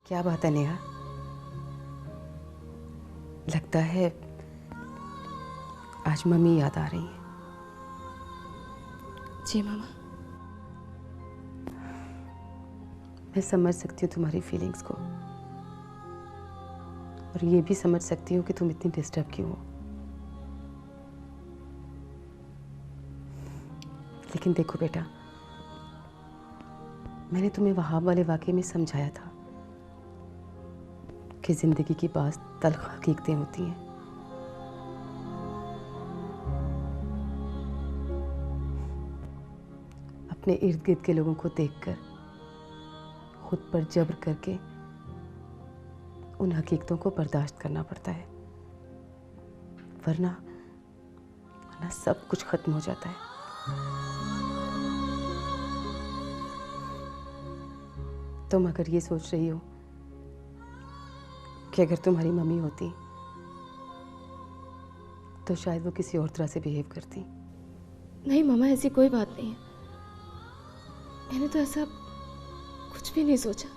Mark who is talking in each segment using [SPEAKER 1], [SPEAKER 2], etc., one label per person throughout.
[SPEAKER 1] क्या बात है नेहा? लगता है आज मम्मी याद आ रही है।
[SPEAKER 2] जी मामा।
[SPEAKER 1] मैं समझ सकती हूँ तुम्हारी फीलिंग्स को, और ये भी समझ सकती हूँ कि तुम इतनी डिस्टर्ब क्यों हो। लेकिन देखो बेटा, मैंने तुम्हें वहाब वाले वाकये में समझाया था कि जिंदगी की बात तल्ख हकीकतें होती हैं। अपने इर्द गिर्द के लोगों को देखकर खुद पर जबर करके उन हकीकतों को बर्दाश्त करना पड़ता है, वरना सब कुछ खत्म हो जाता है। तुम अगर ये सोच रही हो कि अगर तुम्हारी मम्मी होती तो शायद वो किसी और तरह से बिहेव करती।
[SPEAKER 2] नहीं मामा, ऐसी कोई बात नहीं है। मैंने तो ऐसा कुछ भी नहीं सोचा,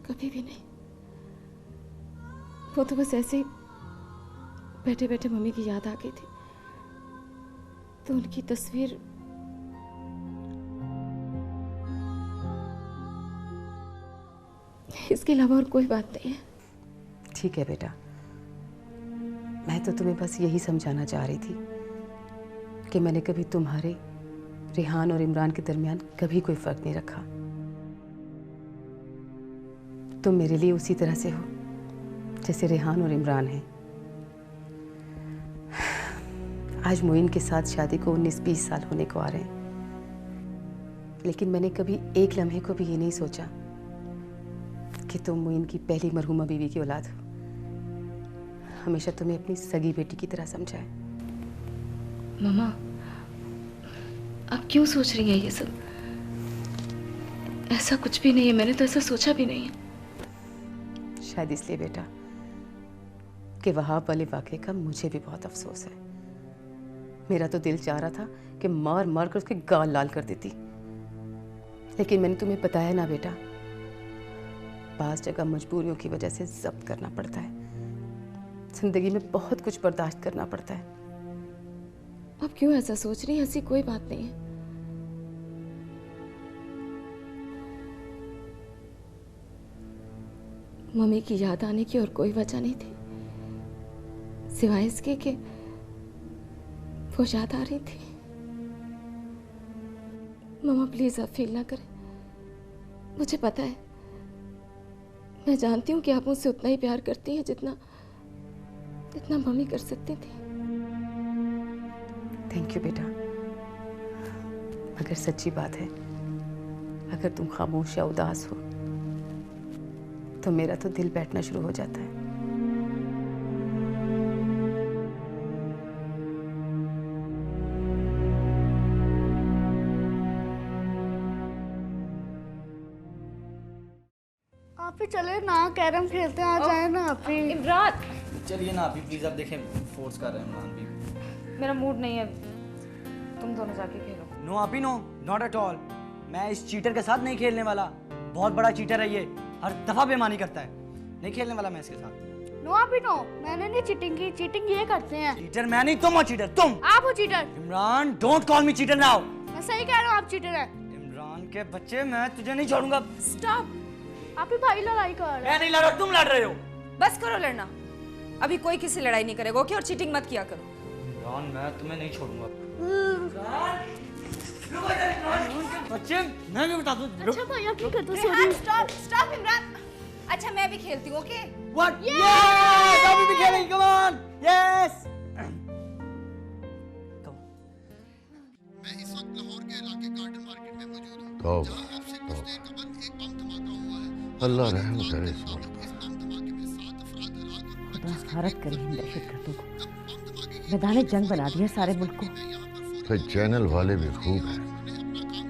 [SPEAKER 2] कभी भी नहीं। वो तो बस ऐसे ही बैठे बैठे मम्मी की याद आ गई थी, तो उनकी तस्वीर इसके अलावा और कोई बात नहीं है।
[SPEAKER 1] ठीक है बेटा, मैं तो तुम्हें बस यही समझाना चाह रही थी कि मैंने कभी तुम्हारे, रेहान और इमरान के दरमियान कभी कोई फर्क नहीं रखा। तुम मेरे लिए उसी तरह से हो जैसे रेहान और इमरान हैं। आज मोइन के साथ शादी को 19-20 साल होने को आ रहे हैं, लेकिन मैंने कभी एक लम्हे को भी ये नहीं सोचा कि तुम मोइन की पहली मरहूमा बीवी की औलाद हो। हमेशा तुम्हें अपनी सगी बेटी की तरह समझा है।
[SPEAKER 2] मामा, आप क्यों सोच रही हैं ये सब? ऐसा कुछ भी नहीं है, मैंने तो ऐसा सोचा भी नहीं है।
[SPEAKER 1] शायद इसलिए बेटा कि वहाब वाले वाक़े का मुझे भी बहुत अफसोस है। मेरा तो दिल चाह रहा था कि मार मार कर उसके गाल लाल कर देती, लेकिन मैंने तुम्हें बताया ना बेटा, बाज़ जगह मजबूरियों की वजह से जब्त करना पड़ता है। जिंदगी में बहुत कुछ बर्दाश्त करना पड़ता है।
[SPEAKER 2] आप क्यों ऐसा सोच रही हैं? ऐसी कोई बात नहीं है। मम्मी की याद आने की और कोई वजह नहीं थी, सिवाय इसके कि वो याद आ रही थी। मम्मा प्लीज आप फील ना करें। मुझे पता है, मैं जानती हूँ कि आप मुझसे उतना ही प्यार करती हैं जितना मम्मी कर सकती थी।
[SPEAKER 1] थैंक यू बेटा, मगर सच्ची बात है, अगर तुम खामोश या उदास हो तो मेरा तो दिल बैठना शुरू हो जाता है।
[SPEAKER 3] आप ही चले ना, कैरम खेलते हैं, आ जाए ना आप ही।
[SPEAKER 2] इमरान
[SPEAKER 4] चलिए ना आप ही प्लीज। आप देखें फोर्स कर रहे हैं इमरान भी।
[SPEAKER 2] मेरा मूड नहीं है, तुम दोनों जाके खेलो।
[SPEAKER 4] नो आप ही नो, नॉट एट ऑल। मैं इस चीटर के साथ नहीं खेलने वाला। बहुत बड़ा चीटर है ये, हर दफा बेईमानी करता है। नहीं खेलने वाला मैं इसके साथ।
[SPEAKER 3] नो आप ही नो, मैंने नहीं चीटिंग की, चीटिंग ये करते हैं।
[SPEAKER 4] चीटर मैं नहीं, तुम हो चीटर, तुम।
[SPEAKER 3] आप हो cheater.
[SPEAKER 4] Imran don't call me cheater now.
[SPEAKER 3] मैं सही कह रहा हूँ, आप चीटर हैं।
[SPEAKER 4] इमरान के बच्चे, मैं तुझे नहीं छोड़ूंगा।
[SPEAKER 2] स्टॉप।
[SPEAKER 3] आप ही भाई लड़ाई कर रहे
[SPEAKER 4] मैं नहीं लड़ रहा, तुम लड़ रहे हो।
[SPEAKER 5] बस करो लड़ना, अभी कोई किसी लड़ाई नहीं करेगा, ओके? और चीटिंग मत किया करो।
[SPEAKER 4] इमरान मैं तुम्हें नहीं छोड़ूंगा। बच्चे मैं भी बता दूं।
[SPEAKER 3] अच्छा भाई आप क्या करते हो? सॉरी।
[SPEAKER 5] Stop stop Imran. अच्छा मैं भी खेलती हूँ, ओके?
[SPEAKER 4] What? Yes! अभी भी खेलेंगे, come on! Yes!
[SPEAKER 6] मैं इस वक्त लाहौर के इलाके गार्डन मार्केट में मौजूद हूँ।
[SPEAKER 7] तौबा,
[SPEAKER 6] जहाँ अब से कुछ देर कबल एक बम धमाका हुआ है।
[SPEAKER 7] अल्लाह रहम करे इस मुल्क
[SPEAKER 6] इस बम धमाके में 7 अफराद हलाक और
[SPEAKER 8] खुदा
[SPEAKER 6] 25
[SPEAKER 8] भारत करे इन दहशतगर्दों को।
[SPEAKER 6] बम धमाके की
[SPEAKER 8] मैदान जंग बना दिया सारे मुल्क को।
[SPEAKER 7] फिर चैनल वाले भी खूब हैं,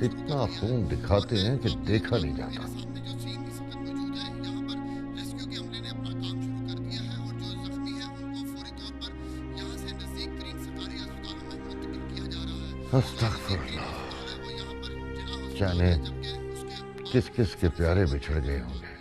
[SPEAKER 7] इतना खून दिखाते हैं कि देखा नहीं जाता।
[SPEAKER 6] सामने जो सीन इस वक्त मौजूद है, यहाँ पर रेस्क्यू के अमले ने अपना काम शुरू कर दिया है और जो जख्मी है उनको फौरी तौर पर यहाँ से नजदीक तरीन सरकारी अस्पतालों में मुंतकिल किया जा रहा है।
[SPEAKER 7] अस्तगफिरुल्लाह।
[SPEAKER 6] वो यहाँ पर जिला
[SPEAKER 7] जाने
[SPEAKER 6] जबकि उसके
[SPEAKER 7] किस किस के प्यारे बिछड़ गए होंगे।